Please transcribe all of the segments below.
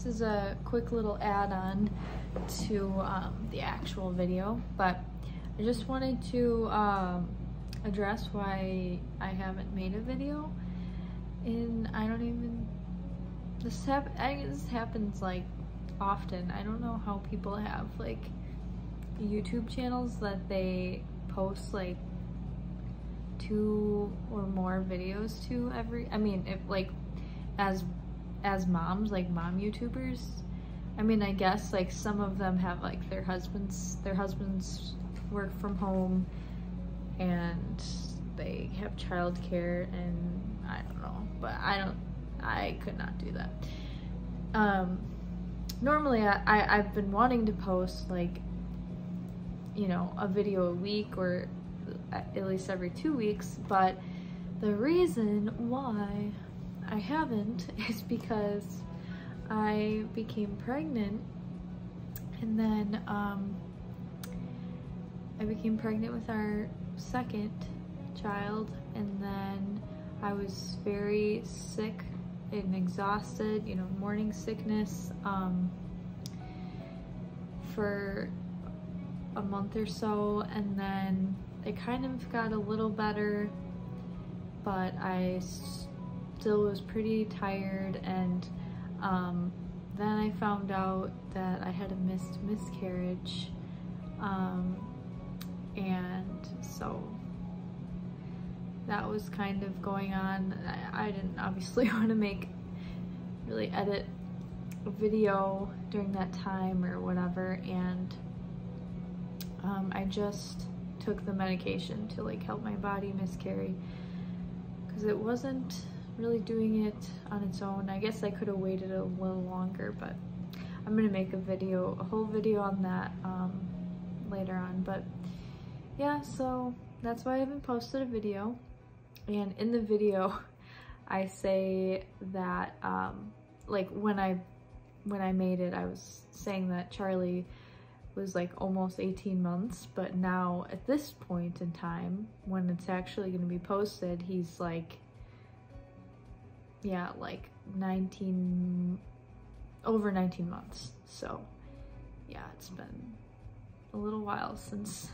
This is a quick little add-on to the actual video, but I just wanted to address why I haven't made a video. And I don't even, this happens like often. I don't know how people have like YouTube channels that they post like 2 or more videos to every, I mean, if like as moms, like mom YouTubers. I mean, I guess like some of them have like their husbands work from home and they have childcare, and I don't know, but I could not do that. Normally I've been wanting to post like, you know, a video a week or at least every 2 weeks, but the reason why I haven't is because I became pregnant, and then I became pregnant with our second child, and then I was very sick and exhausted, you know, morning sickness, for a month or so, and then it kind of got a little better, but I still was pretty tired, and then I found out that I had a miscarriage, and so that was kind of going on. I didn't obviously want to really edit a video during that time or whatever, and I just took the medication to like help my body miscarry, because it wasn't really doing it on its own. I guess I could have waited a little longer, but I'm gonna make a whole video on that later on. But yeah, so that's why I haven't posted a video. And in the video I say that like when I made it, I was saying that Charlie was like almost 18 months, but now at this point in time when it's actually going to be posted, he's like, yeah, like over 19 months. So yeah, it's been a little while since,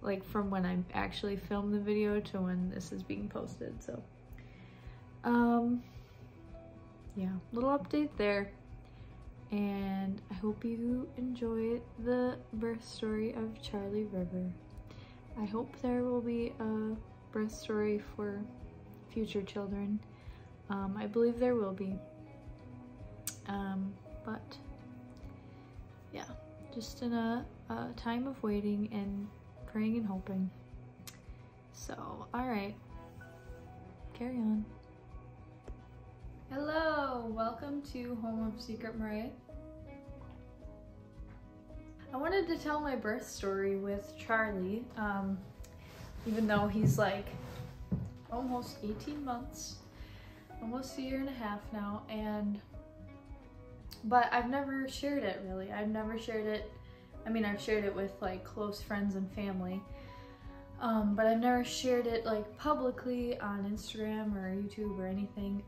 like, from when I actually filmed the video to when this is being posted. So yeah, little update there, and I hope you enjoy the birth story of Charlie River. I hope there will be a birth story for future children. I believe there will be, but yeah, just in a time of waiting and praying and hoping. So, all right, carry on. Hello, welcome to Home of Secret Marae. I wanted to tell my birth story with Charlie, even though he's like almost 18 months, almost a year and a half now, but I've never shared it really. I've never shared it. I mean, I've shared it with like close friends and family, but I've never shared it like publicly on Instagram or YouTube or anything.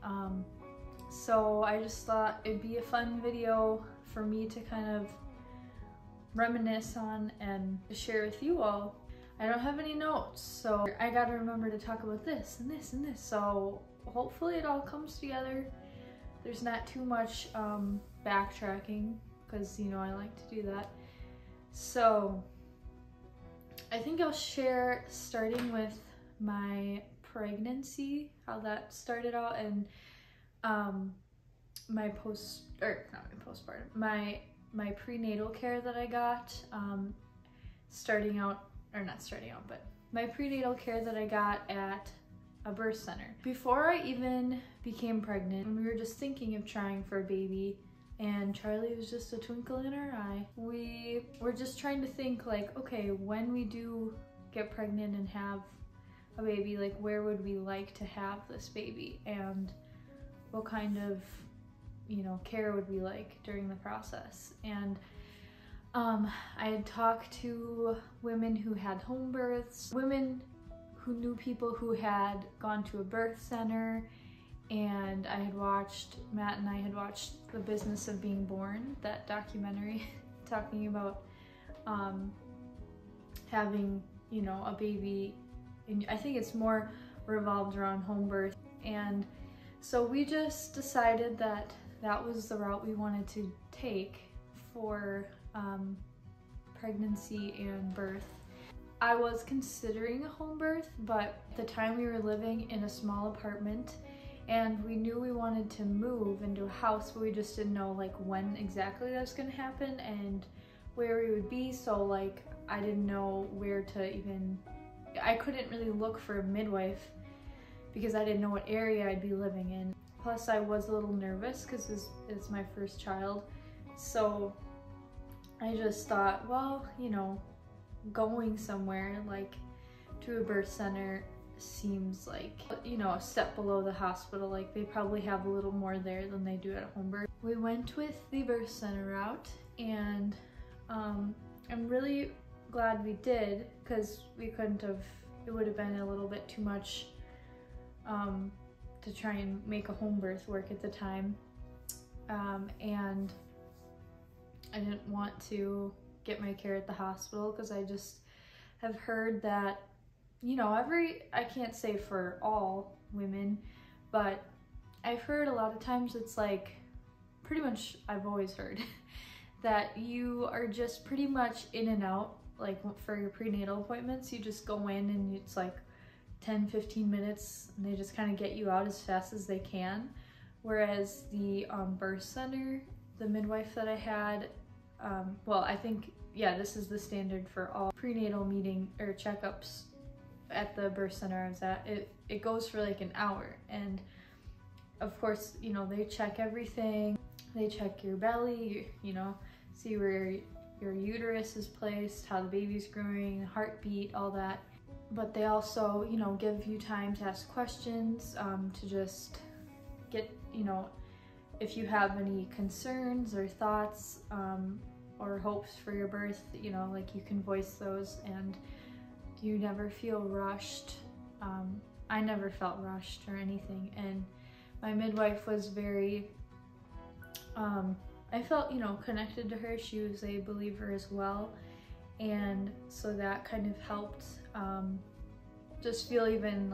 So I just thought it'd be a fun video for me to kind of reminisce on and share with you all. I don't have any notes, so I gotta remember to talk about this and this and this, so hopefully it all comes together. There's not too much backtracking, because, you know, I like to do that. So I think I'll share starting with my pregnancy, how that started out, and my prenatal care that I got, my prenatal care that I got at a birth center. Before I even became pregnant, we were just thinking of trying for a baby, and Charlie was just a twinkle in our eye. We were just trying to think like, okay, when we do get pregnant and have a baby, like where would we like to have this baby, and what kind of, you know, care would we like during the process. And I had talked to women who had home births, women who knew people who had gone to a birth center, and Matt and I had watched The Business of Being Born, that documentary talking about having, you know, a baby. And I think it's more revolved around home birth. And so we just decided that that was the route we wanted to take for pregnancy and birth. I was considering a home birth, but at the time we were living in a small apartment and we knew we wanted to move into a house, but we just didn't know like when exactly that was gonna happen and where we would be. So like I didn't know where to even, I couldn't really look for a midwife because I didn't know what area I'd be living in. Plus I was a little nervous because it's my first child. So I just thought, well, you know, going somewhere like to a birth center seems like, you know, a step below the hospital. Like they probably have a little more there than they do at home birth. We went with the birth center route, and I'm really glad we did, because we couldn't have, it would have been a little bit too much to try and make a home birth work at the time. And I didn't want to get my care at the hospital because I just have heard that, you know, I can't say for all women, but I've heard a lot of times it's like, pretty much I've always heard that you are just pretty much in and out. Like for your prenatal appointments, you just go in and it's like 10-15 minutes and they just kind of get you out as fast as they can. Whereas the birth center, the midwife that I had, well, I think, yeah, this is the standard for all prenatal meeting or checkups at the birth center I was at. It goes for like an hour, and of course, you know, they check everything. They check your belly, you know, see where your uterus is placed, how the baby's growing, heartbeat, all that. But they also, you know, give you time to ask questions, to just get, you know, if you have any concerns or thoughts or hopes for your birth, you know, like you can voice those, and you never feel rushed. I never felt rushed or anything, and my midwife was very, I felt, you know, connected to her. She was a believer as well, and so that kind of helped just feel even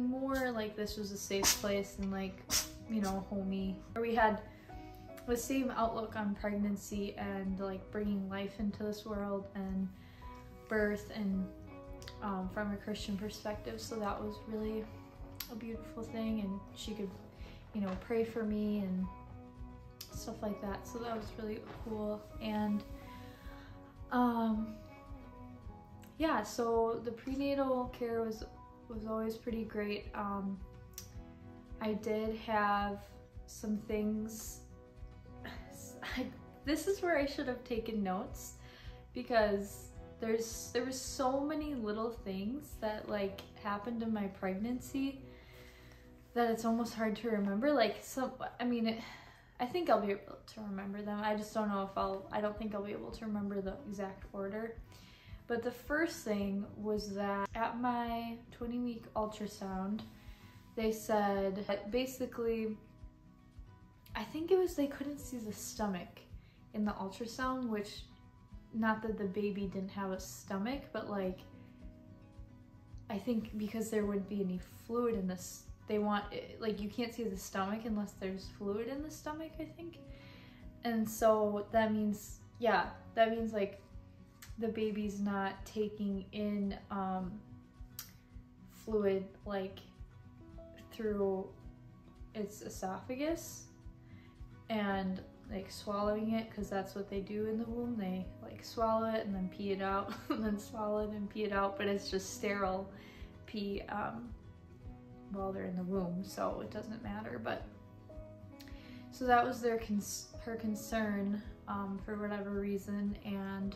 more like this was a safe place and like, you know, homey. We had the same outlook on pregnancy and like bringing life into this world and birth, and from a Christian perspective, so that was really a beautiful thing. And she could, you know, pray for me and stuff like that, so that was really cool. And yeah, so the prenatal care was always pretty great. I did have some things, this is where I should have taken notes, because there was so many little things that like happened in my pregnancy that it's almost hard to remember. Like I think I'll be able to remember them. I just don't know if I don't think I'll be able to remember the exact order. But the first thing was that at my 20-week ultrasound, they said that basically, I think it was they couldn't see the stomach in the ultrasound, which, not that the baby didn't have a stomach, but like, I think because there wouldn't be any fluid in this, they want, like, you can't see the stomach unless there's fluid in the stomach, I think. And so that means, yeah, that means like the baby's not taking in fluid like through its esophagus and like swallowing it, because that's what they do in the womb. They like swallow it and then pee it out and then swallow it and pee it out, but it's just sterile pee while they're in the womb, so it doesn't matter. But so that was her concern for whatever reason, and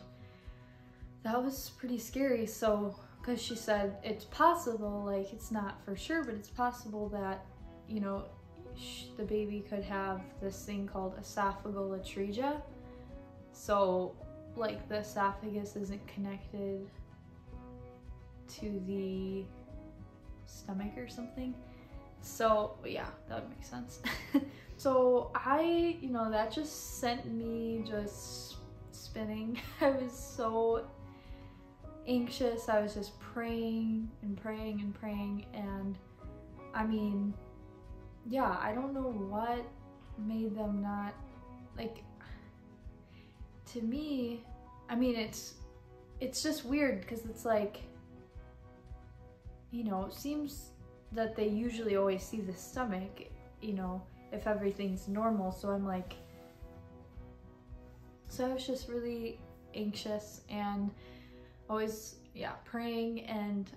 that was pretty scary. So because she said it's possible, like it's not for sure, but it's possible that, you know, the baby could have this thing called esophageal atresia. So like the esophagus isn't connected to the stomach or something. So yeah, that would make sense. So I, you know, that just sent me just spinning. I was so anxious. I was just praying and praying and praying, and I mean, yeah, I don't know what made them not, like, to me, I mean, it's just weird because it's like, you know, it seems that they usually always see the stomach, you know, if everything's normal. So I'm like, so I was just really anxious and always, yeah, praying and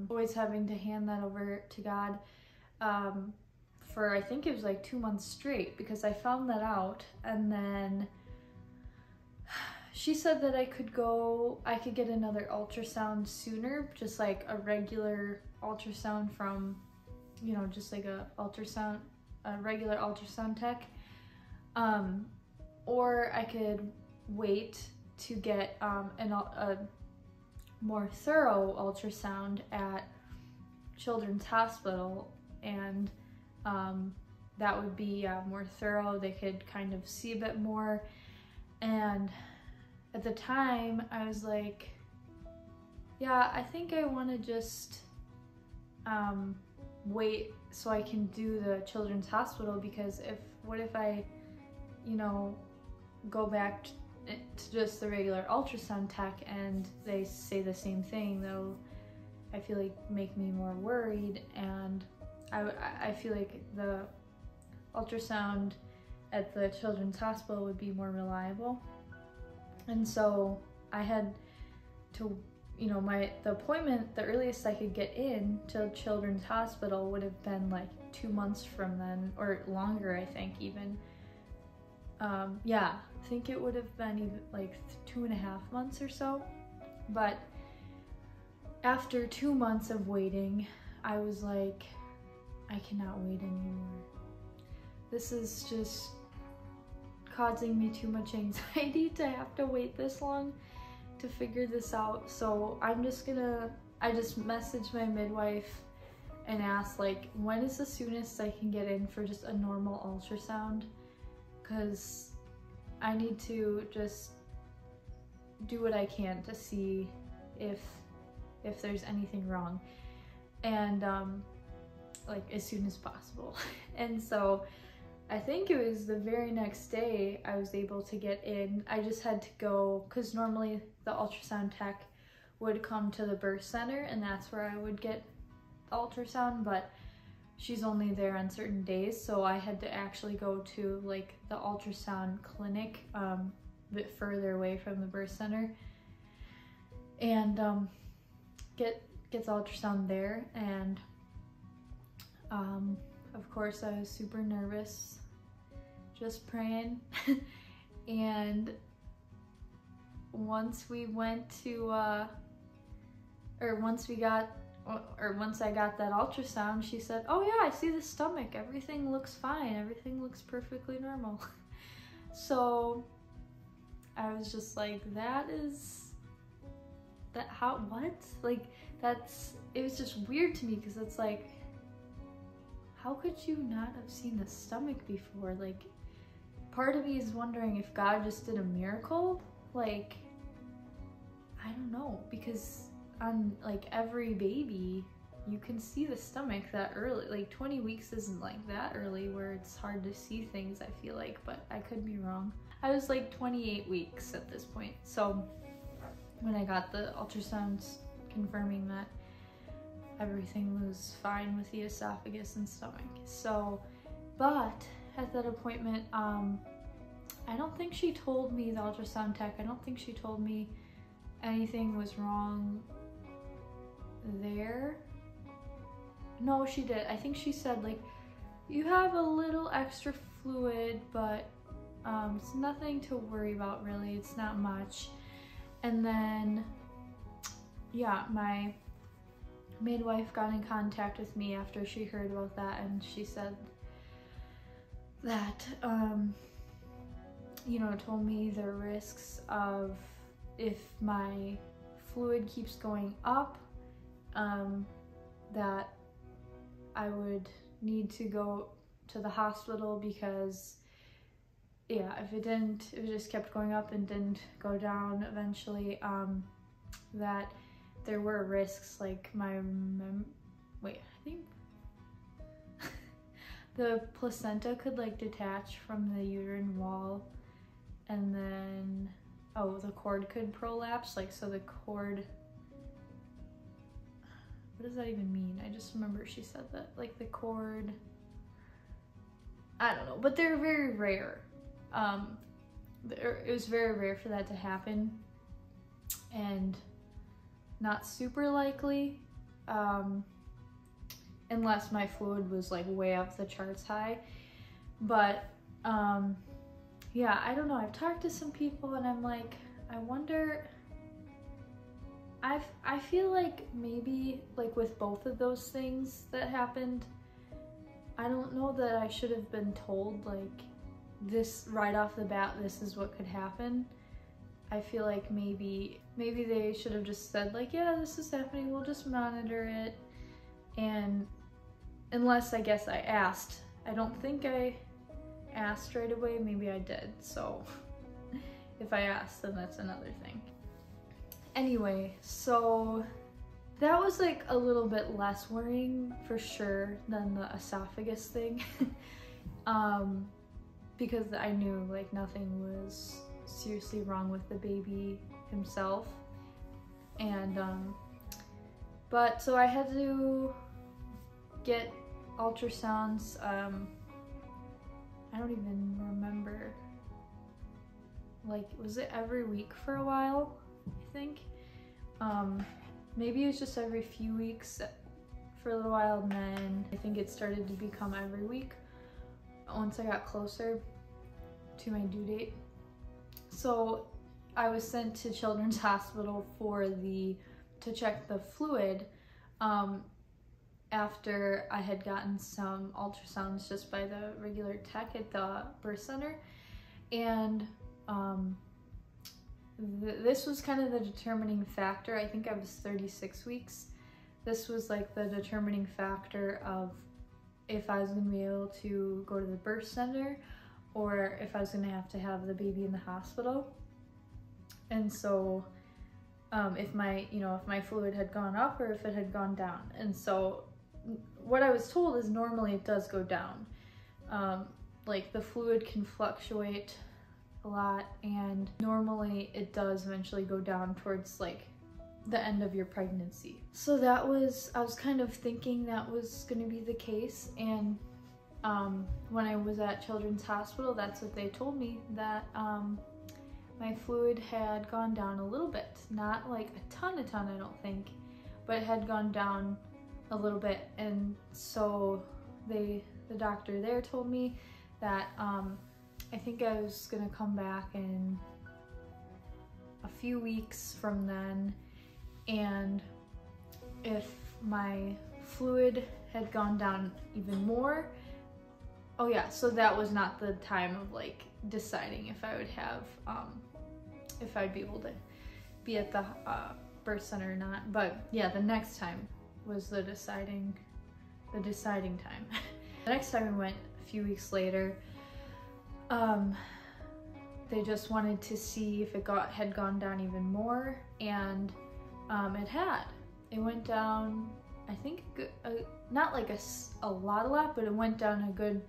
always having to hand that over to God for, I think it was like 2 months straight, because I found that out. And then she said that I could get another ultrasound sooner, just like a regular ultrasound from, you know, just like a regular ultrasound tech, or I could wait to get a more thorough ultrasound at Children's Hospital, and that would be more thorough. They could kind of see a bit more. And at the time I was like, yeah, I think I want to just wait so I can do the Children's Hospital, because what if I, you know, go back to just the regular ultrasound tech and they say the same thing, though I feel like make me more worried, and I feel like the ultrasound at the Children's Hospital would be more reliable. And so I had to, you know, the appointment, the earliest I could get in to Children's Hospital would have been like 2 months from then, or longer, I think even. Yeah, I think it would have been even like 2.5 months or so. But after 2 months of waiting, I was like, I cannot wait anymore. This is just causing me too much anxiety to have to wait this long to figure this out. So I just messaged my midwife and asked, like, when is the soonest I can get in for just a normal ultrasound? Because I need to just do what I can to see if there's anything wrong, and like as soon as possible. And so I think it was the very next day I was able to get in. I just had to go, because normally the ultrasound tech would come to the birth center and that's where I would get the ultrasound, but she's only there on certain days, so I had to actually go to like the ultrasound clinic a bit further away from the birth center, and get the ultrasound there. And of course I was super nervous, just praying. And once I got that ultrasound, she said, oh yeah, I see the stomach, everything looks fine, everything looks perfectly normal. So I was just like, it was just weird to me, because it's like, how could you not have seen the stomach before? Like, part of me is wondering if God just did a miracle. Like, I don't know, because on like every baby you can see the stomach that early. Like 20 weeks isn't like that early where it's hard to see things, I feel like, but I could be wrong. I was like 28 weeks at this point, so when I got the ultrasounds confirming that everything was fine with the esophagus and stomach. So, but at that appointment, I don't think she told me, the ultrasound tech, I don't think she told me anything was wrong there. No, she did. I think she said, like, you have a little extra fluid, but it's nothing to worry about really, it's not much. And then, yeah, my midwife got in contact with me after she heard about that, and she said that, you know, told me the risks of, if my fluid keeps going up, that I would need to go to the hospital because, yeah, if it just kept going up and didn't go down eventually, that there were risks, like I think the placenta could like detach from the uterine wall, and then, oh, the cord could prolapse, like, so the cord, what does that even mean? I just remember she said that, like the cord, I don't know, but they're very rare. It was very rare for that to happen, and not super likely, unless my fluid was like way off the charts high. But yeah, I don't know, I've talked to some people and I'm like, I wonder, I feel like maybe like with both of those things that happened, I don't know that I should have been told like this right off the bat, this is what could happen. I feel like maybe they should have just said like, yeah, this is happening, we'll just monitor it. And unless I guess I asked, I don't think I asked right away, maybe I did. So if I asked, then that's another thing. Anyway, so that was like a little bit less worrying for sure than the esophagus thing. Because I knew like nothing was seriously wrong with the baby himself. And but so I had to get ultrasounds. I don't even remember, like, was it every week for a while, I think? Maybe it was just every few weeks for a little while, and then I think it started to become every week once I got closer to my due date. So I was sent to Children's Hospital to check the fluid after I had gotten some ultrasounds just by the regular tech at the birth center. And this was kind of the determining factor. I think I was 36 weeks. This was like the determining factor of if I was going to be able to go to the birth center or if I was going to have the baby in the hospital. And so if my fluid had gone up or if it had gone down. And so what I was told is normally it does go down. Like the fluid can fluctuate a lot, and normally it does eventually go down towards like the end of your pregnancy. So I was kind of thinking that was going to be the case. And when I was at Children's Hospital, that's what they told me, that my fluid had gone down a little bit. Not like a ton, I don't think, but it had gone down a little bit. And so the doctor there told me that I think I was gonna come back in a few weeks from then, and if my fluid had gone down even more, oh yeah, so that was not the time of like deciding if I would have, if I'd be able to be at the birth center or not. But yeah, the next time was the deciding time. The next time we went a few weeks later, they just wanted to see if it had gone down even more, and it had. It went down, I think, not like a lot, but it went down a good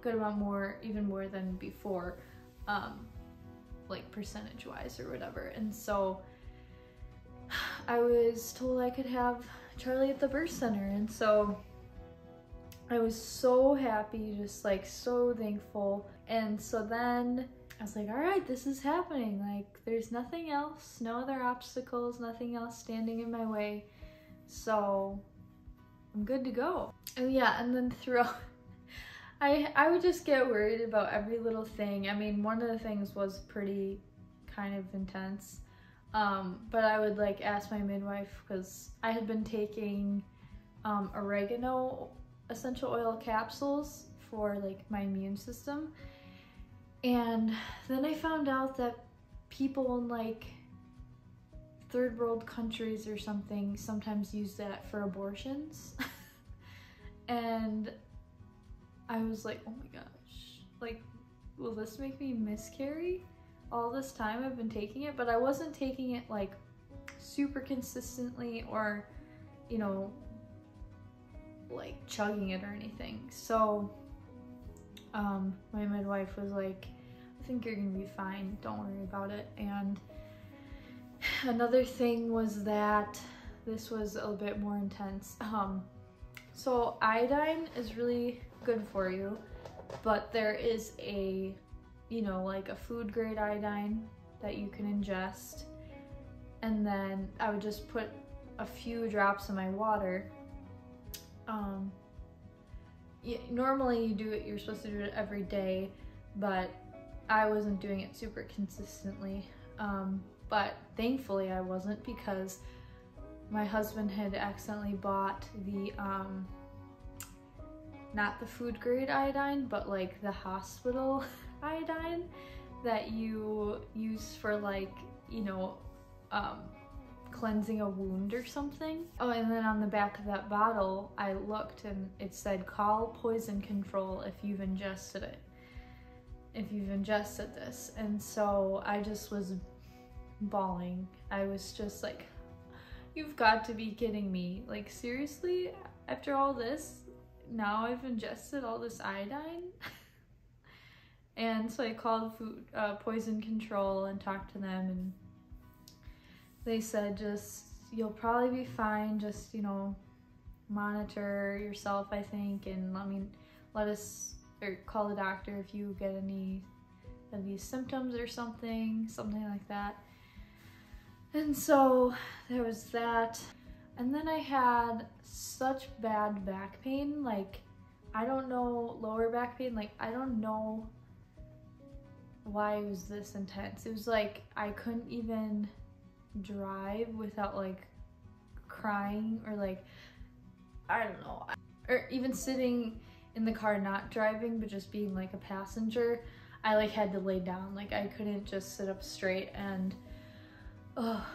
amount more, even more than before, like percentage-wise or whatever. And so I was told I could have Charlie at the birth center, and so I was so happy, just like so thankful. And so then I was like, all right, this is happening. Like there's nothing else, no other obstacles, nothing else standing in my way. So I'm good to go. And yeah, and then throughout, I would just get worried about every little thing. I mean, one of the things was pretty kind of intense. But I would like ask my midwife, because I had been taking oregano essential oil capsules for like my immune system. And then I found out that people in like third world countries or something sometimes use that for abortions. And I was like, oh my gosh, like, will this make me miscarry? All this time I've been taking it, but I wasn't taking it like super consistently or, you know, like chugging it or anything. So my midwife was like, I think you're gonna be fine, don't worry about it. And another thing was that this was a little bit more intense. So iodine is really good for you, but there is a, you know, like a food grade iodine that you can ingest. And then I would just put a few drops in my water. Normally you do it, you're supposed to do it every day, but I wasn't doing it super consistently. But thankfully I wasn't, because my husband had accidentally bought the, not the food grade iodine, but like the hospital iodine that you use for like, you know, cleansing a wound or something. Oh, and then on the back of that bottle, I looked and it said, call poison control if you've ingested it. If you've ingested this. And so I just was bawling. I was just like, you've got to be kidding me. Like, seriously? After all this, now I've ingested all this iodine? And so I called poison control and talked to them, and they said, just, you'll probably be fine, just, you know, monitor yourself, I think, and let us, or call the doctor if you get any of these symptoms or something like that. And so there was that. And then I had such bad back pain, like, I don't know, lower back pain, like, I don't know why it was this intense. It was like I couldn't even drive without like crying, or like, I don't know, or even sitting in the car not driving but just being like a passenger, I like had to lay down. Like, I couldn't just sit up straight. And oh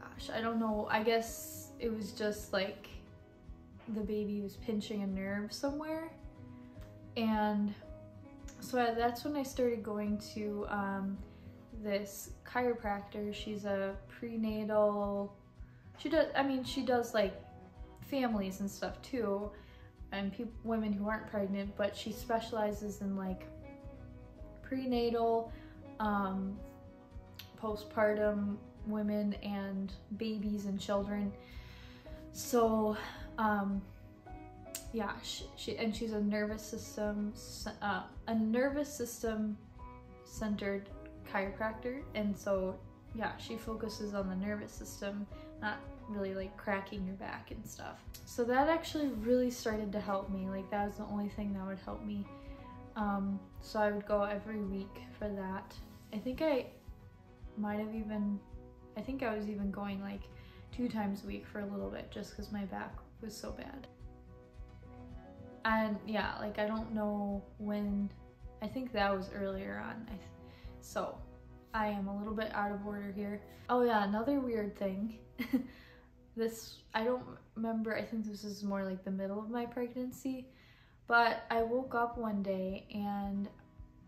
gosh, I don't know, I guess it was just like the baby was pinching a nerve somewhere. And so that's when I started going to this chiropractor. She's a prenatal, she does like families and stuff too, and women who aren't pregnant, but she specializes in like prenatal, postpartum women and babies and children. So yeah, she's a nervous system centered chiropractor, and so yeah, she focuses on the nervous system, not really like cracking your back and stuff. So that actually really started to help me. Like, that was the only thing that would help me. So I would go every week for that. I think I was even going like 2 times a week for a little bit, just because my back was so bad. And yeah, like, I don't know when, I think that was earlier on. So I am a little bit out of order here. Oh yeah, another weird thing. This, I don't remember, I think this is more like the middle of my pregnancy, but I woke up one day and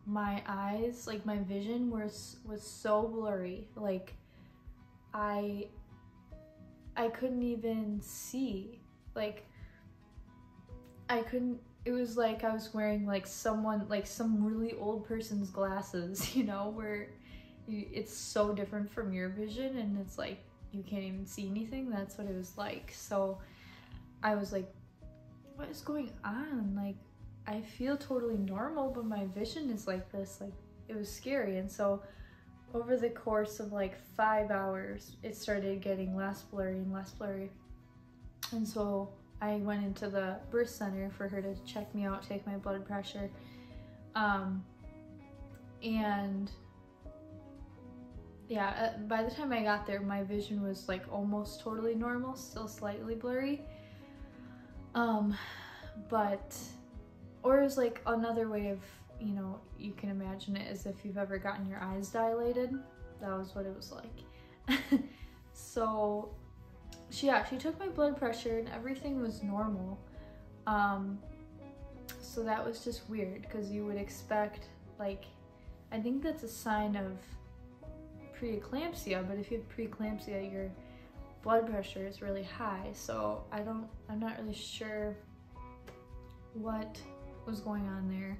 my eyes, like my vision was so blurry. Like, I couldn't even see. Like, I couldn't, it was like I was wearing like some really old person's glasses, you know, where it's so different from your vision and it's like you can't even see anything. That's what it was like. So I was like, what is going on? Like, I feel totally normal, but my vision is like this. Like, it was scary. And so over the course of like 5 hours, it started getting less blurry and less blurry. And so I went into the birth center for her to check me out, take my blood pressure. And yeah, by the time I got there, my vision was like almost totally normal, still slightly blurry. Or it was like another way of, you know, you can imagine it as if you've ever gotten your eyes dilated. That was what it was like. So she took my blood pressure and everything was normal. So that was just weird, because you would expect, like, I think that's a sign of preeclampsia, but if you have preeclampsia, your blood pressure is really high. So I'm not really sure what was going on there.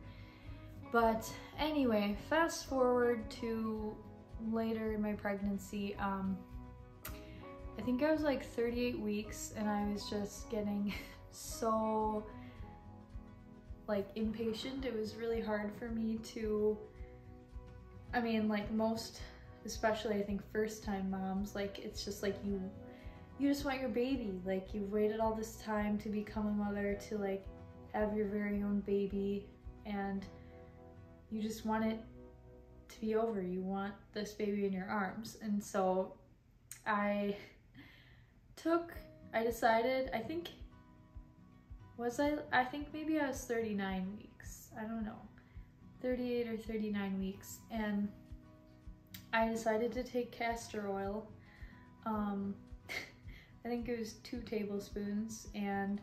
But anyway, fast forward to later in my pregnancy. I think I was like 38 weeks, and I was just getting so like impatient. It was really hard for me to, I mean, like most, especially I think first time moms, like it's just like you just want your baby. Like you've waited all this time to become a mother, to like have your very own baby, and you just want it to be over. You want this baby in your arms. And so I decided, I think maybe I was 39 weeks. I don't know, 38 or 39 weeks. And I decided to take castor oil. I think it was 2 tablespoons, and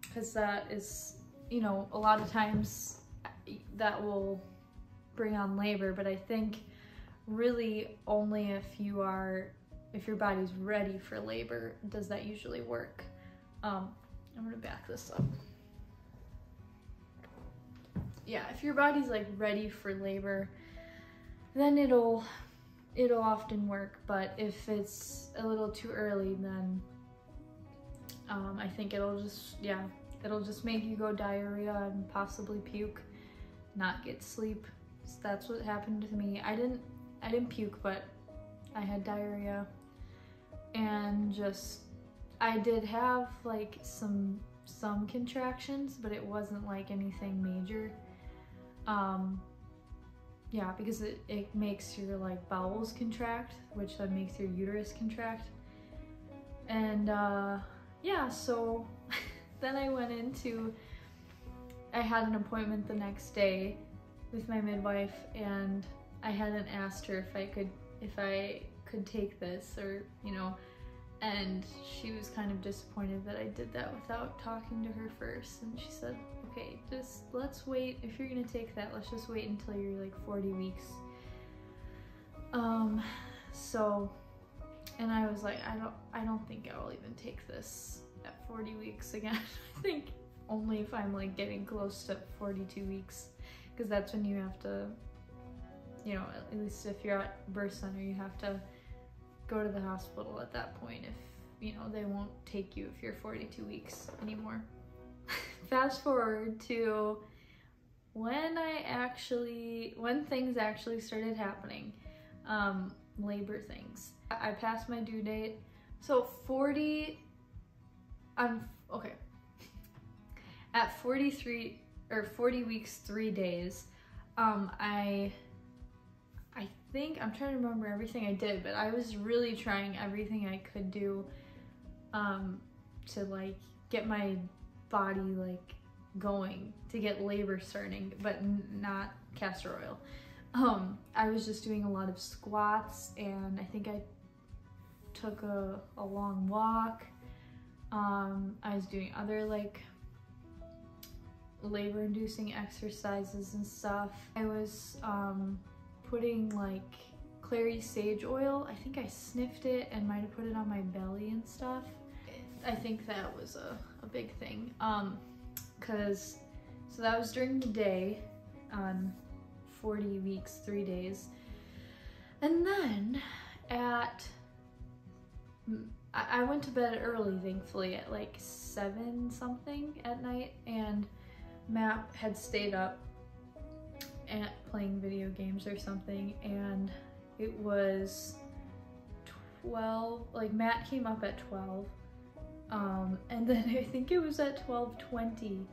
because that is, you know, a lot of times that will bring on labor, but I think really only if your body's ready for labor does that usually work. I'm gonna back this up. Yeah, if your body's like ready for labor, then it'll often work, but if it's a little too early, then I think it'll just make you go diarrhea and possibly puke, not get sleep. So that's what happened to me. I didn't puke, but I had diarrhea, and I did have like some contractions, but it wasn't like anything major. Yeah, because it makes your like bowels contract, which then makes your uterus contract. And yeah, so then I had an appointment the next day with my midwife, and I hadn't asked her if I could take this, or, you know, and she was kind of disappointed that I did that without talking to her first. And she said, okay, just let's wait. If you're gonna take that, let's just wait until you're like 40 weeks. So, and I was like, I don't think I'll even take this at 40 weeks again. I think only if I'm like getting close to 42 weeks, because that's when you have to, you know, at least if you're at birth center, you have to go to the hospital at that point, if, you know, they won't take you if you're 42 weeks anymore. Fast forward to when things actually started happening, labor things. I passed my due date. So 40 at 43 or 40 weeks 3 days, I think, I'm trying to remember everything I did, but I was really trying everything I could do to like get my body like going, to get labor starting, but not castor oil. I was just doing a lot of squats, and I think I took a long walk. I was doing other like labor inducing exercises and stuff. I was putting like clary sage oil. I think I sniffed it and might have put it on my belly and stuff. I think that was a big thing. So that was during the day on 40 weeks, 3 days. And then I went to bed early, thankfully, at like 7 something at night, and Matt had stayed up and playing video games or something, and it was 12, like Matt came up at 12, and then I think it was at 12:20,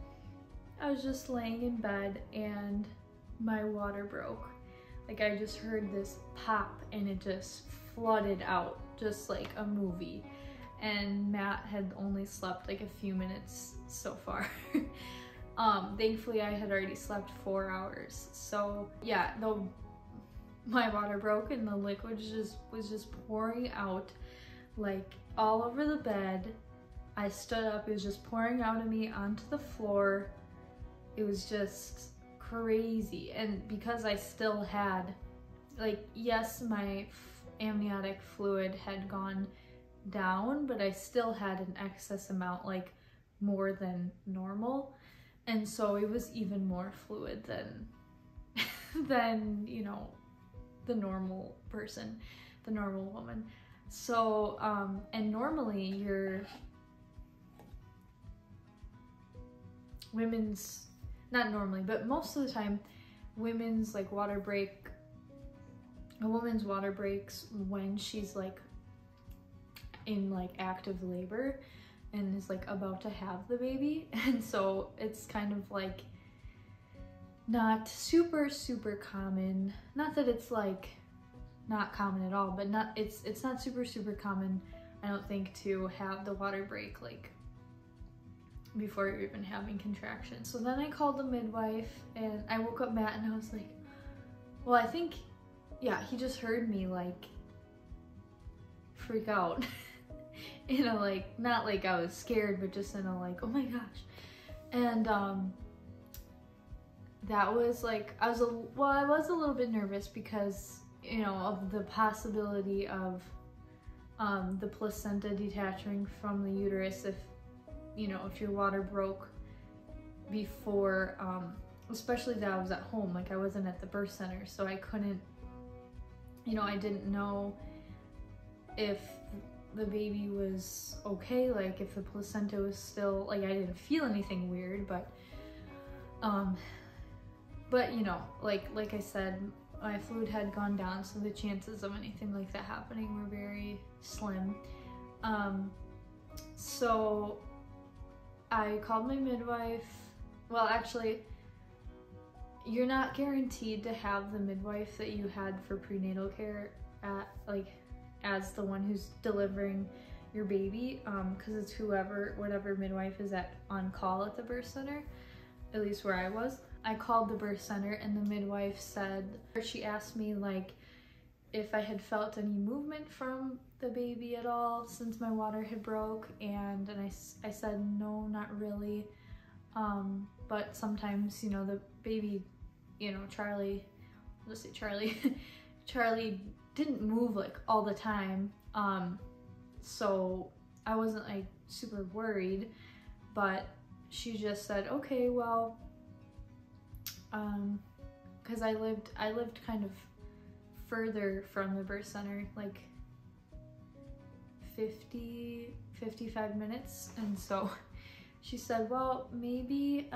I was just laying in bed and my water broke. Like I just heard this pop and it just flooded out, just like a movie. And Matt had only slept like a few minutes so far. Thankfully I had already slept 4 hours. So yeah, though my water broke and the liquid was just pouring out like all over the bed. I stood up, it was just pouring out of me onto the floor. It was just crazy. And because I still had, like, yes, my amniotic fluid had gone down, but I still had an excess amount, like more than normal. And so it was even more fluid than, you know, the normal person, the normal woman. So, and normally your women's, not normally, but most of the time, women's like water break, a woman's water breaks when she's like in like active labor and is like about to have the baby. And so it's kind of like not super common, not that it's like not common at all, but not, it's not super common, I don't think, to have the water break like before you're even having contractions. So then I called the midwife and I woke up Matt and I was like, well, I think, yeah, he just heard me like freak out in a like, not like I was scared, but just in a like, oh my gosh. And that was like, I was a little bit nervous because, you know, of the possibility of the placenta detaching from the uterus if, you know, if your water broke before, especially that I was at home, like I wasn't at the birth center, so I couldn't, you know, I didn't know if the baby was okay, like if the placenta was still, like I didn't feel anything weird, but you know, like I said, my fluid had gone down, so the chances of anything like that happening were very slim. So I called my midwife. Well, actually, you're not guaranteed to have the midwife that you had for prenatal care at, like, as the one who's delivering your baby, because it's whatever midwife is on call at the birth center, at least where I was. I called the birth center and the midwife said, she asked me like if I had felt any movement from the baby at all since my water had broke, and I said no, not really, but sometimes, you know, the baby, you know, Charlie, I'll just say Charlie, Charlie didn't move like all the time, so I wasn't like super worried, but she just said, okay, well, because I lived kind of further from the birth center, like 55 minutes, and so she said, well, maybe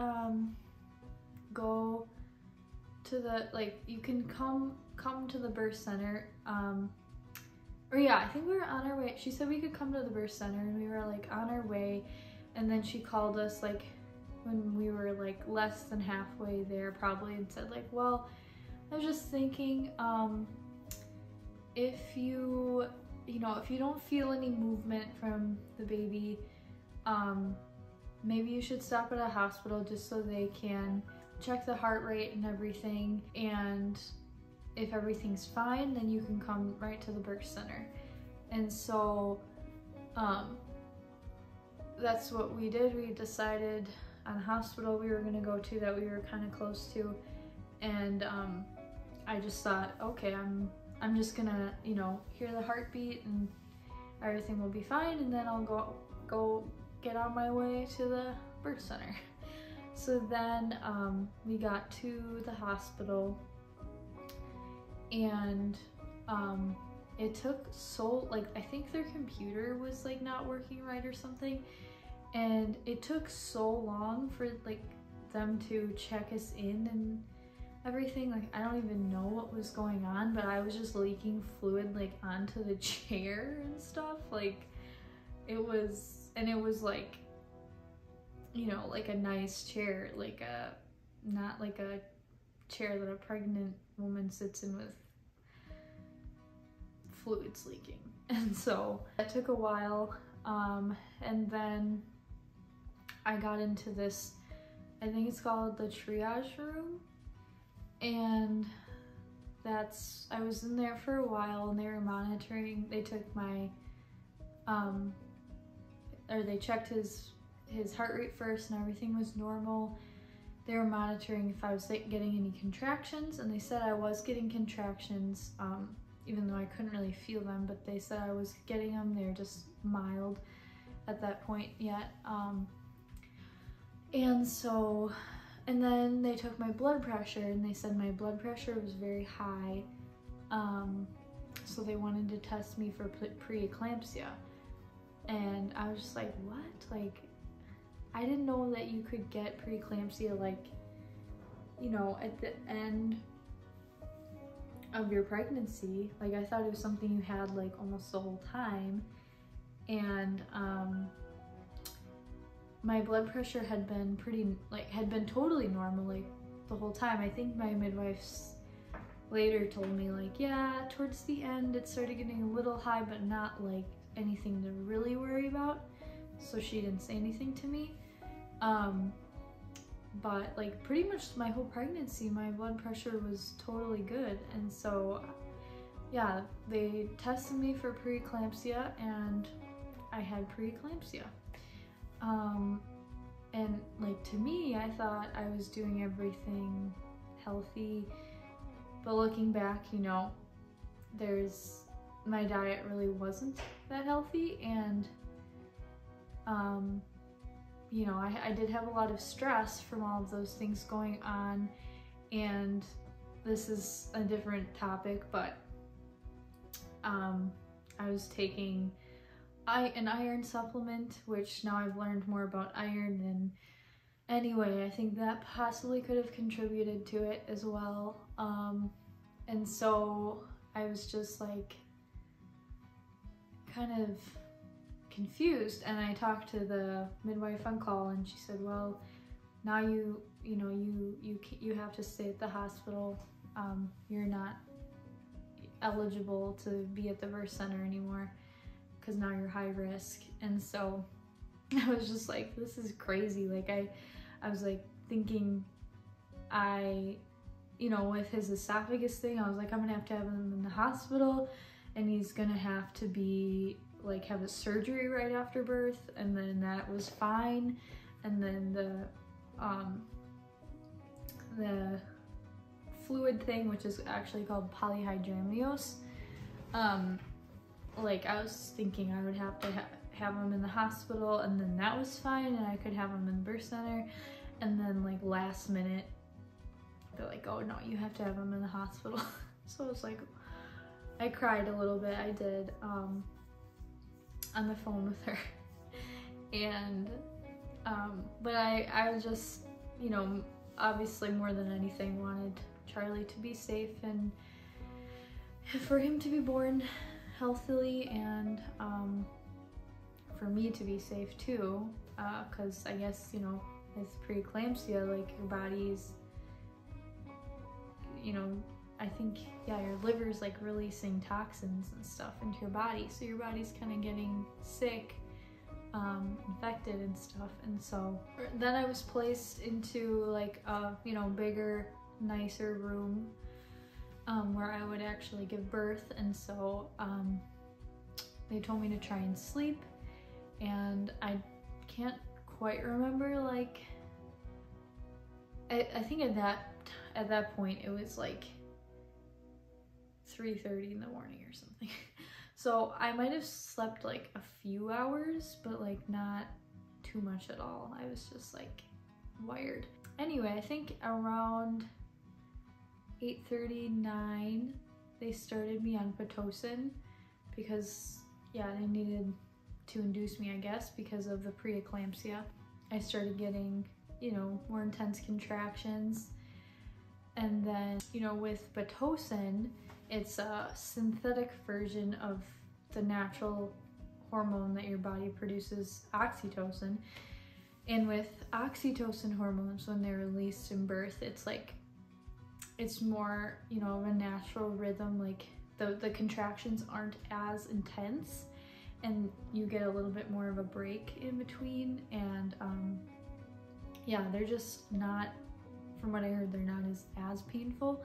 go to the, like, you can come to the birth center, or yeah, I think we were on our way. She said we could come to the birth center, and we were like on our way, and then she called us like when we were like less than halfway there probably, and said like, well, I was just thinking, if you know, if you don't feel any movement from the baby, maybe you should stop at a hospital just so they can check the heart rate and everything, and if everything's fine, then you can come right to the birth center. And so that's what we did. We decided on a hospital we were gonna go to that we were kind of close to, and I just thought, okay, I'm just gonna, you know, hear the heartbeat and everything will be fine, and then I'll go get on my way to the birth center. So then we got to the hospital, and it took so, like, I think their computer was like not working right or something, and it took so long for like them to check us in and everything. Like, I don't even know what was going on, but I was just leaking fluid like onto the chair and stuff. Like, it was like, you know, like a nice chair, like not like a chair that a pregnant woman sits in with fluids leaking. And so that took a while, and then I got into this, I think it's called the triage room, and I was in there for a while, and they were monitoring. They took my they checked his heart rate first and everything was normal. They were monitoring if I was getting any contractions, and they said I was getting contractions, even though I couldn't really feel them, but they said I was getting them. They were just mild at that point yet. And then they took my blood pressure, and they said my blood pressure was very high. So they wanted to test me for preeclampsia. And I was just like, what? Like, I didn't know that you could get preeclampsia, like, you know, at the end of your pregnancy. Like, I thought it was something you had like almost the whole time. And my blood pressure had been totally normal like the whole time. I think my midwife later told me like, yeah, towards the end it started getting a little high, but not like anything to really worry about. So she didn't say anything to me. But like pretty much my whole pregnancy, my blood pressure was totally good. And so yeah, they tested me for preeclampsia, and I had preeclampsia. And like, to me, I thought I was doing everything healthy, but looking back, you know, my diet really wasn't that healthy, and you know, I did have a lot of stress from all of those things going on. And this is a different topic, but I was taking an iron supplement, which now I've learned more about iron, and anyway, I think that possibly could have contributed to it as well. And so I was just like kind of confused, and I talked to the midwife on call, and she said, well, now you have to stay at the hospital. You're not eligible to be at the birth center anymore because now you're high risk. And so I was just like, this is crazy. Like I was like thinking, you know, with his esophagus thing, I was like, I'm gonna have to have him in the hospital, and he's gonna have to be like have a surgery right after birth. And then that was fine. And then the fluid thing, which is actually called Polyhydramnios, like I was thinking I would have to have him in the hospital, and then that was fine, and I could have him in the birth center. And then like last minute they're like, oh no, you have to have him in the hospital. So it was like, I cried a little bit. I did, on the phone with her. And but I was just, you know, obviously more than anything wanted Charlie to be safe, and for him to be born healthily, and for me to be safe too, because I guess, you know, with preeclampsia, like your body's, you know, I think, yeah, your liver's like releasing toxins and stuff into your body, so your body's kind of getting sick, infected and stuff. And so then I was placed into like a, you know, bigger, nicer room where I would actually give birth. And so they told me to try and sleep, and I can't quite remember, like I think at that point it was like 3:30 in the morning or something. So I might have slept like a few hours, but like not too much at all. I was just like wired. Anyway, I think around 8:39 they started me on Pitocin, because yeah, they needed to induce me, I guess, because of the preeclampsia. I started getting, you know, more intense contractions. And then, you know, with Pitocin, it's a synthetic version of the natural hormone that your body produces, oxytocin. And with oxytocin hormones, when they're released in birth, it's like, it's more, you know, of a natural rhythm. Like the contractions aren't as intense, and you get a little bit more of a break in between. And yeah, they're just not, from what I heard, they're not as painful.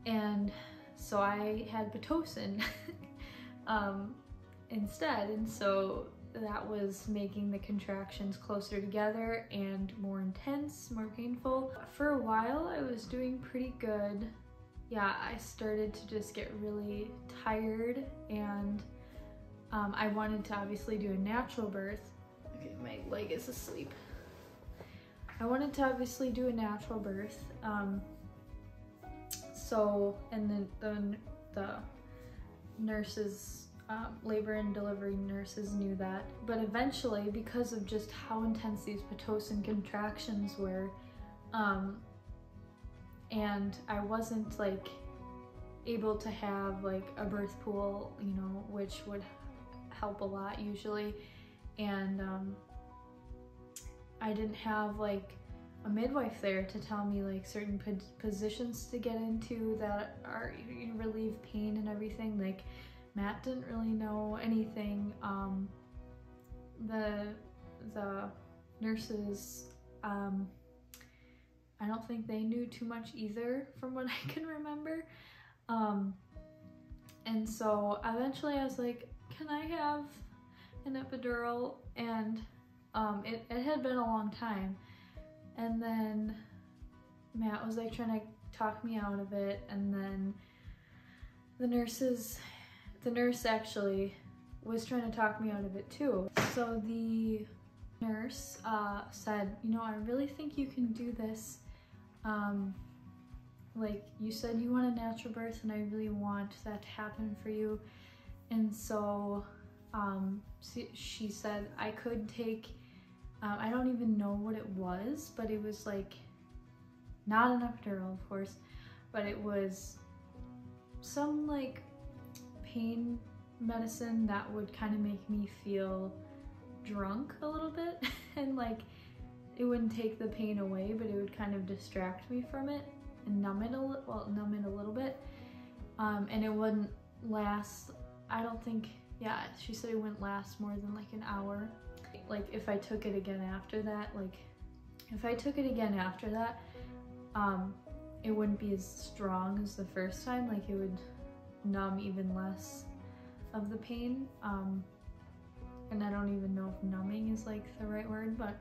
And so I had Pitocin instead. And so that was making the contractions closer together and more intense, more painful. For a while, I was doing pretty good. Yeah, I started to just get really tired, and I wanted to obviously do a natural birth. Okay, my leg is asleep. I wanted to obviously do a natural birth. And then the nurses, labor and delivery nurses knew that. But eventually, because of just how intense these Pitocin contractions were, and I wasn't like able to have like a birth pool, you know, which would help a lot usually. And I didn't have like a midwife there to tell me like certain positions to get into that are, you know, relieve pain and everything. Like Matt didn't really know anything. The nurses, I don't think they knew too much either from what I can remember. And so eventually I was like, can I have an epidural? And it had been a long time. And then Matt was like trying to talk me out of it. And then the nurse actually was trying to talk me out of it too. So the nurse said, you know, I really think you can do this. Like you said, you want a natural birth, and I really want that to happen for you. And so she said I could take, I don't even know what it was, but it was like, not an epidural of course, but it was some like pain medicine that would kind of make me feel drunk a little bit. And like, it wouldn't take the pain away, but it would kind of distract me from it and numb it a little bit. And it wouldn't last, I don't think, yeah, she said it wouldn't last more than like an hour. Like if I took it again after that, it wouldn't be as strong as the first time. Like it would numb even less of the pain. And I don't even know if numbing is like the right word, but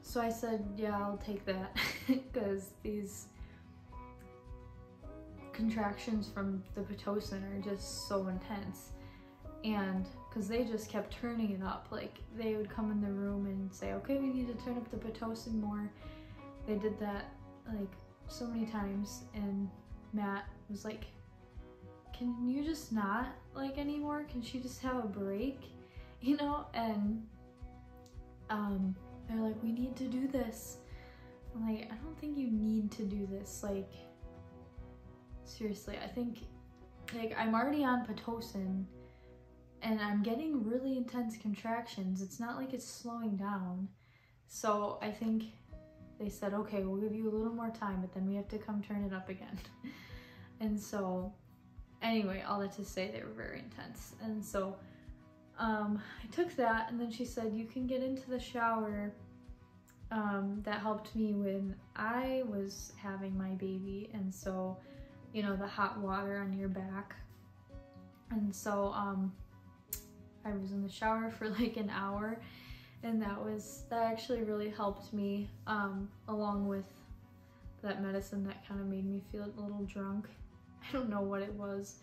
so I said, yeah, I'll take that, because these contractions from the Pitocin are just so intense. And because they just kept turning it up, like they would come in the room and say, okay, we need to turn up the Pitocin more. They did that like so many times, and Matt was like, can you just not like anymore? Can she just have a break? You know? And they're like, we need to do this. I'm like, I don't think you need to do this. Like, seriously, I think like I'm already on Pitocin and I'm getting really intense contractions. It's not like it's slowing down. So I think they said, okay, we'll give you a little more time, but then we have to come turn it up again. And so anyway, all that to say, they were very intense. And so I took that, and then she said, you can get into the shower. That helped me when I was having my baby, and so, you know, the hot water on your back. And so I was in the shower for like an hour, and that actually really helped me, along with that medicine that kind of made me feel a little drunk. I don't know what it was.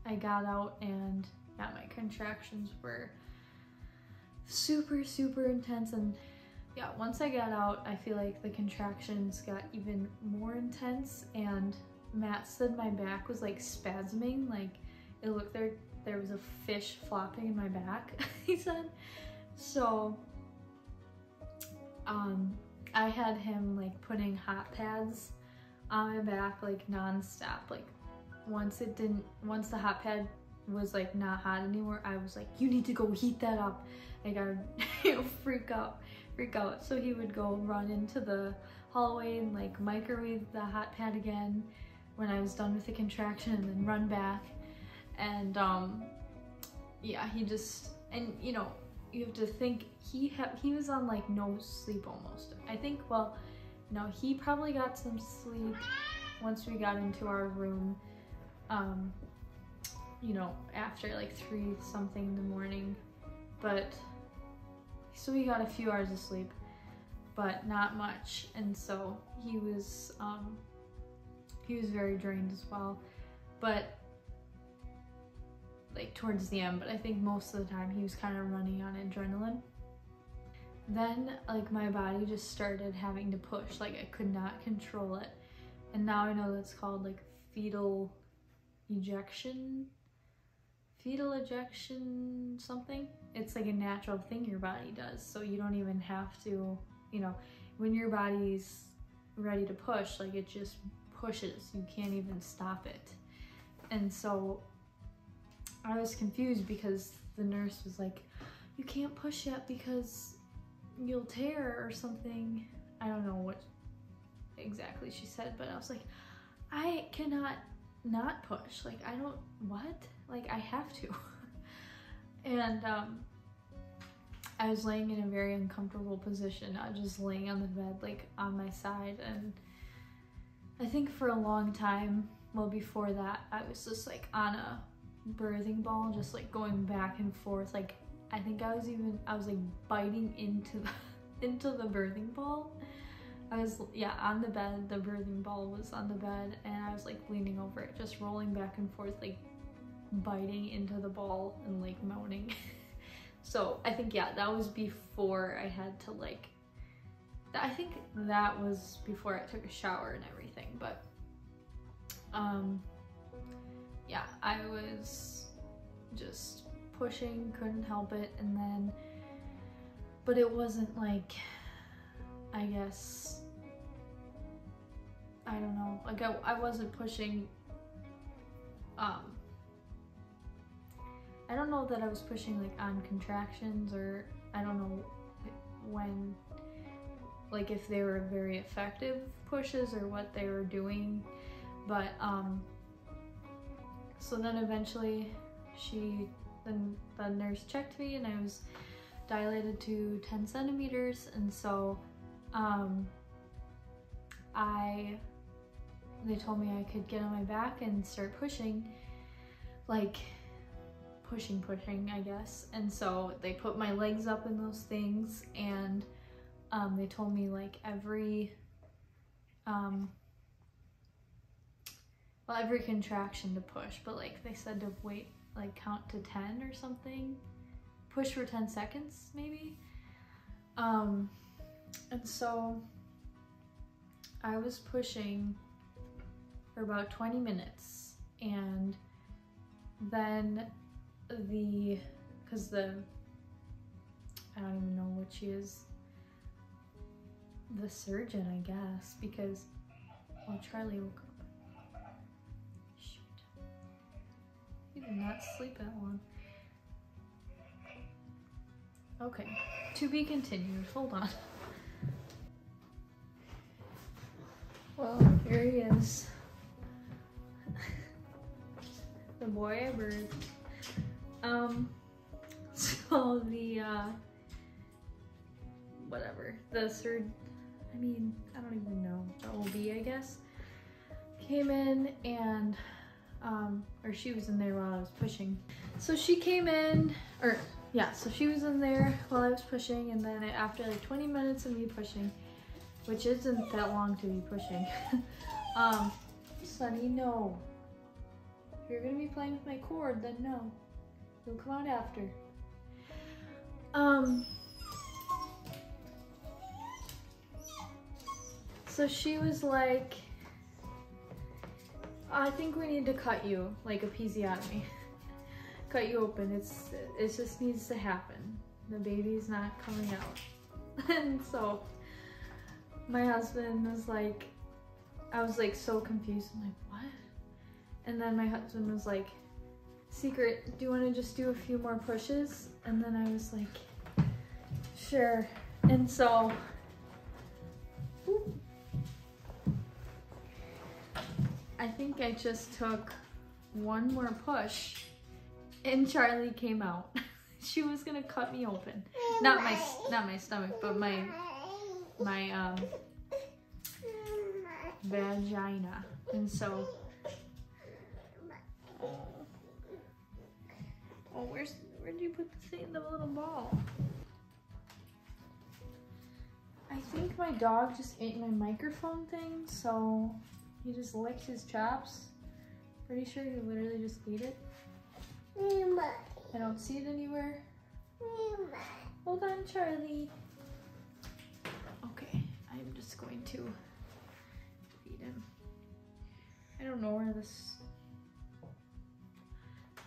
I got out, and yeah, my contractions were super, super intense. And yeah, once I got out, I feel like the contractions got even more intense, and Matt said my back was like spasming, like it looked like there was a fish flopping in my back, he said. So I had him like putting hot pads on my back like non-stop. Like once the hot pad was like not hot anymore, I was like, you need to go heat that up. Like I would freak out. So he would go run into the hallway and like microwave the hot pad again when I was done with the contraction, and then run back. And yeah, he just, and you know, you have to think he was on like no sleep almost. I think, well, no, he probably got some sleep once we got into our room, you know, after like 3 something in the morning. but so he got a few hours of sleep, but not much, and so he was very drained as well, but like towards the end, but I think most of the time he was kind of running on adrenaline. Then like my body just started having to push, like I could not control it, and now I know that's called like fetal ejection something. It's like a natural thing your body does, so you don't even have to, you know, when your body's ready to push, like it just pushes, you can't even stop it. And so I was confused because the nurse was like, you can't push yet because you'll tear or something. I don't know what exactly she said, but I was like, I cannot not push, like I don't, what? Like I have to. And I was laying in a very uncomfortable position. I was just laying on the bed, like on my side, and I think for a long time, well before that, I was just like on a birthing ball, just like going back and forth. Like I think I was like biting into the birthing ball. I was, yeah, on the bed, the birthing ball was on the bed, and I was like leaning over it, just rolling back and forth, like biting into the ball and like moaning. So I think, yeah, that was before I had to like, I think that was before I took a shower and everything, but yeah, I was just pushing, couldn't help it, and then, but it wasn't like, I guess, I don't know, like I wasn't pushing, I don't know that I was pushing like on contractions, or I don't know when, like if they were very effective pushes or what they were doing, but so then eventually the nurse checked me, and I was dilated to 10 centimeters, and so they told me I could get on my back and start pushing, like pushing, I guess. And so they put my legs up in those things, and they told me like every contraction to push, but like they said to wait, like count to 10 or something, push for 10 seconds maybe. And so I was pushing for about 20 minutes, and then I don't even know what she is, the surgeon, I guess, because, well, Charlie woke up. Shoot. He did not sleep that long. Okay, to be continued, hold on. Well, here he is. The boy I birthed. So the, whatever, the I don't even know, the OB, I guess, came in, and, or she was in there while I was pushing. So she came in, or, yeah, so she was in there while I was pushing, and then after like 20 minutes of me pushing, which isn't that long to be pushing, Sonny, no. If you're gonna be playing with my cord, then no. You'll come out after. So she was like, I think we need to cut you, like episiotomy. Cut you open, it just needs to happen. The baby's not coming out. And so my husband was like, I was like so confused, I'm like, what? And then my husband was like, Secret, do you want to just do a few more pushes? And then I was like, sure. And so, I think I just took one more push, and Charlie came out. She was gonna cut me open. Not my stomach, but my vagina. And so, oh, where'd you put the seeing the little ball. I think my dog just ate my microphone thing, so he just licked his chops. Pretty sure he literally just ate it. I don't see it anywhere. Hold on, Charlie. Okay, I'm just going to feed him. I don't know where this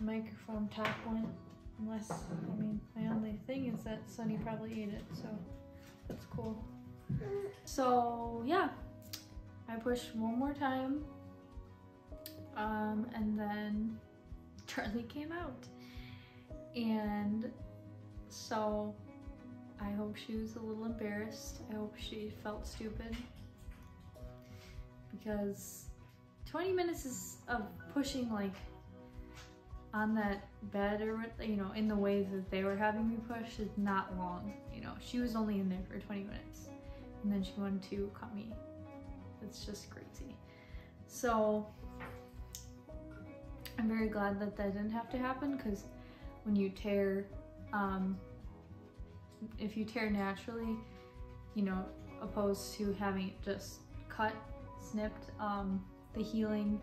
microphone top went, unless, I mean, my only thing is that Sunny probably ate it, so that's cool. So yeah, I pushed one more time, and then Charlie came out, and so I hope she was a little embarrassed. I hope she felt stupid, because 20 minutes of pushing like on that bed, or you know, in the ways that they were having me push is not long. You know, she was only in there for 20 minutes and then she wanted to cut me. It's just crazy. So I'm very glad that that didn't have to happen, because when you tear, if you tear naturally, you know, opposed to having it just cut, snipped, the healing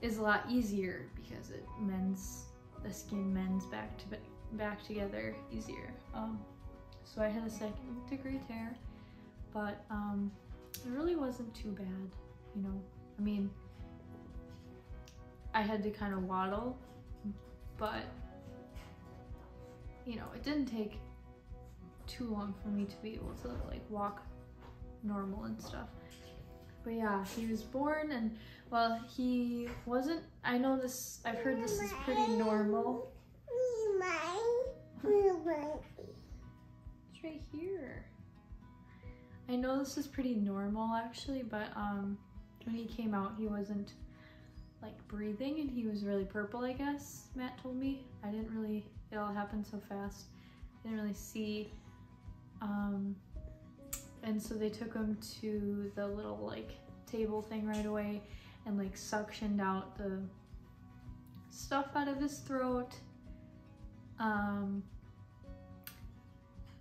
is a lot easier because it mends, the skin mends back together easier. So I had a 2nd degree tear, but it really wasn't too bad, you know. I mean, I had to kind of waddle, but you know, it didn't take too long for me to be able to like walk normal and stuff. But yeah, he was born, and well, he wasn't, I know this, I've heard this is pretty normal. It's right here. I know this is pretty normal actually, but when he came out, he wasn't like breathing, and he was really purple, I guess, Matt told me. I didn't really, it all happened so fast. I didn't really see. And so they took him to the little like table thing right away and like suctioned out the stuff out of his throat.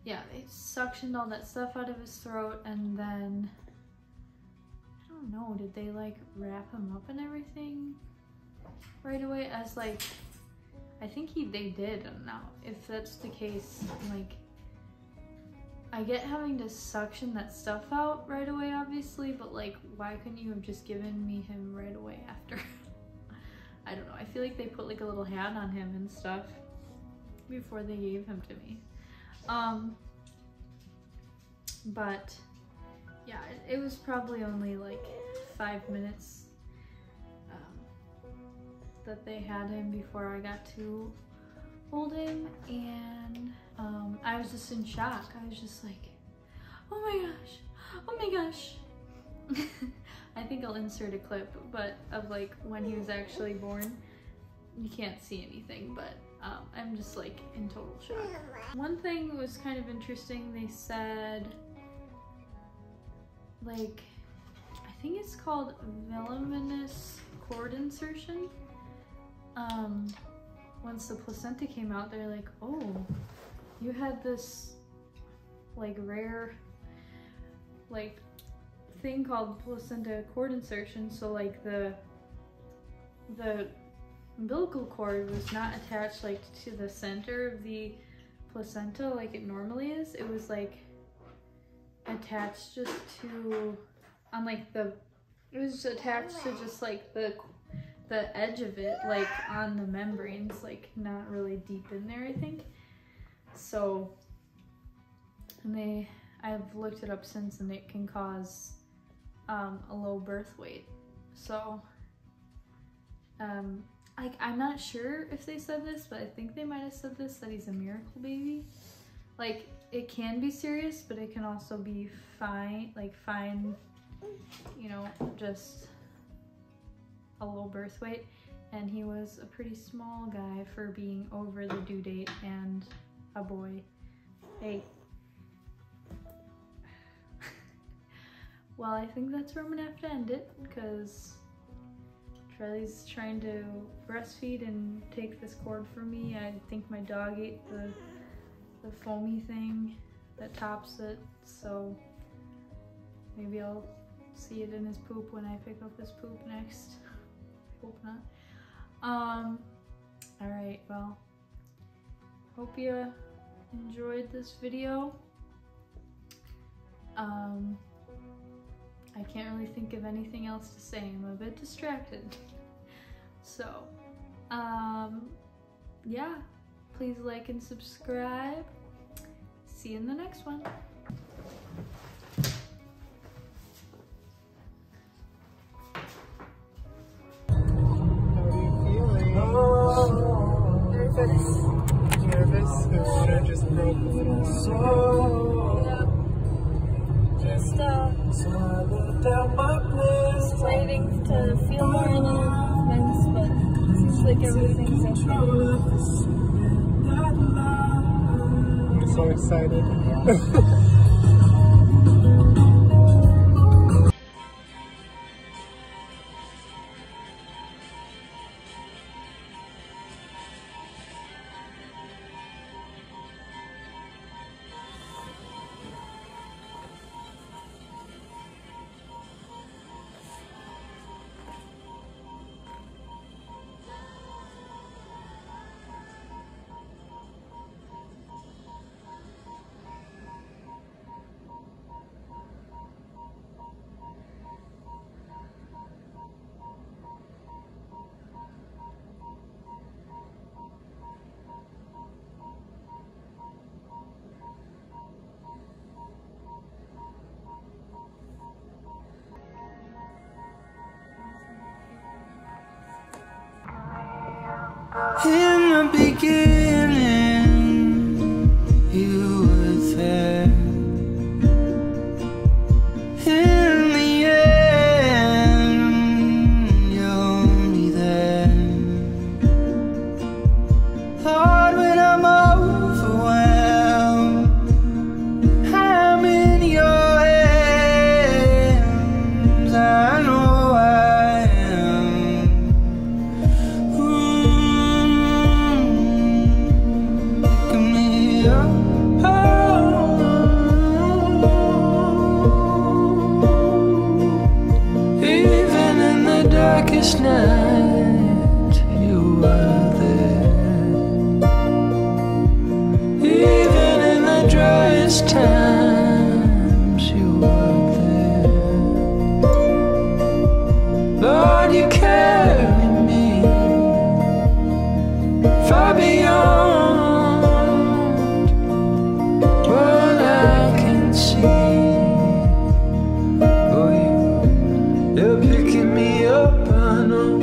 Yeah, they suctioned all that stuff out of his throat, and then I don't know, did they like wrap him up and everything right away? As like, I think they did. And now if that's the case, like, I get having to suction that stuff out right away, obviously, but like, why couldn't you have just given me him right away after? I don't know, I feel like they put like a little hat on him and stuff before they gave him to me. But yeah, it was probably only like 5 minutes that they had him before I got to hold him, and I was just in shock. I was just like, oh my gosh, oh my gosh. I think I'll insert a clip, but of like when he was actually born. You can't see anything, but I'm just like in total shock. One thing was kind of interesting. They said, like, I think it's called voluminous cord insertion. Once the placenta came out, they're like, oh, you had this like rare like thing called placenta cord insertion. So like the umbilical cord was not attached like to the center of the placenta like it normally is. It was like attached just to, on like the, it was attached to just like the edge of it, like on the membranes, like not really deep in there, I think. So, and I've looked it up since, and it can cause a low birth weight. So, like, I'm not sure if they said this, but I think they might have said this, that he's a miracle baby. Like, it can be serious, but it can also be fine, like fine, you know, just a low birth weight. And he was a pretty small guy for being over the due date and a boy. Hey. Well, I think that's where I'm gonna have to end it, because Riley's trying to breastfeed and take this cord from me. I think my dog ate the foamy thing that tops it, so maybe I'll see it in his poop when I pick up his poop next. Hope not. Alright, well, hope you enjoyed this video. I can't really think of anything else to say. I'm a bit distracted. So, yeah, please like and subscribe. See you in the next one. Nervous? Or should I just broke a little? Just waiting to feel more movements, but seems like everything's okay. I'm so excited. In the beginning, you were there. In the end, you're only there. Lord, when I'm overwhelmed, I'm in your hands. I know I am. Darkest night, you were there. Even in the driest times, you were there. Lord, you carry me far beyond what I can see. Oh, you're picking me up, I know.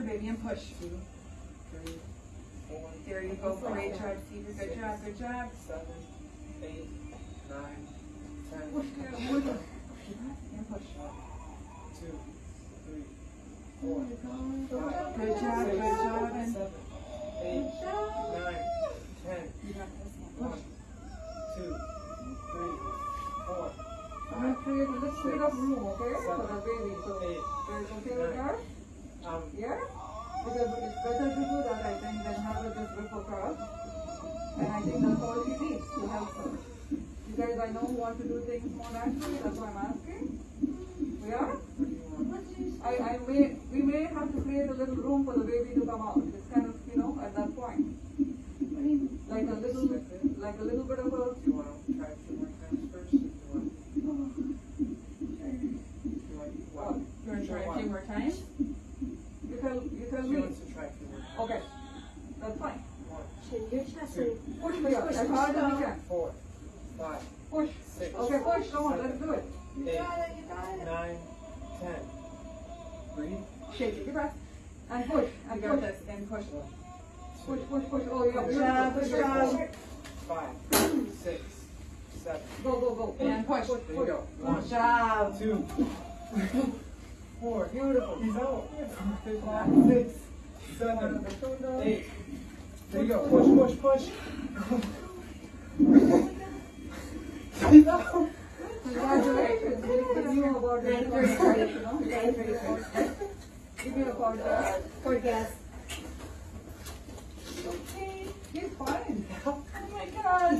shoulder, baby, and push. 2, 3, 4. There you go. Great job, Steve. Good job. Good job. 7, 8, 9, 10. Push, girl. And push. 2, 3, 4. Good job. Good job. And 7, 8, 9, 10. you got this. 1, 2, 3, 4. I'm going to create a little bit of room, okay? For the baby. So, 8, there's okay with her? Yeah? Because it's better to do that, I think, than have her just rip across. And I think that's all she needs to help her. You guys, I know who want to do things more naturally, that's why I'm asking. We are? We may have to create a little room for the baby to come out. It's kind of, you know, at that point. Like a little bit of a... Do you want to try a few more times first? You want to try a few more times? You tell She me. wants to try a few more times. Okay. That's fine. 1, Chin your chest 2, Push me up as hard as you can. 4, 5, Push. 6. Okay, push. Come on, let's do it. 8, 9, 10. Breathe. Shake it. Get back. And push. And You got push. this. And push. Push. Oh, yeah. Good job. Good job. 5, 6, 7. Go. And push. There you go. 1, Good job. 2, 4. Beautiful. He's out. 5, 6, 7, 8. There you go. Push. He's out. Congratulations. We knew about this. 9:30. You know? Give me a card there. For gas. He's fine. Oh my God.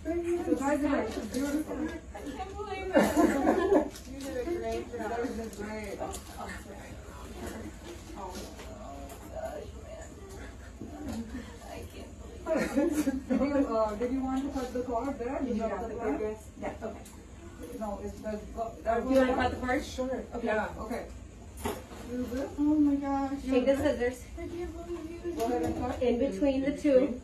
Congratulations. Beautiful. I can't believe it. You did a great job. That was just great. Did you want to cut the cord there? Did you cut cut the cord, yes? Yeah, okay. No, it's the... Do you want to cut the cord? Sure. Okay. Yeah. Okay. Do this. Oh my gosh. Take the scissors. Go ahead and cut. In between the two.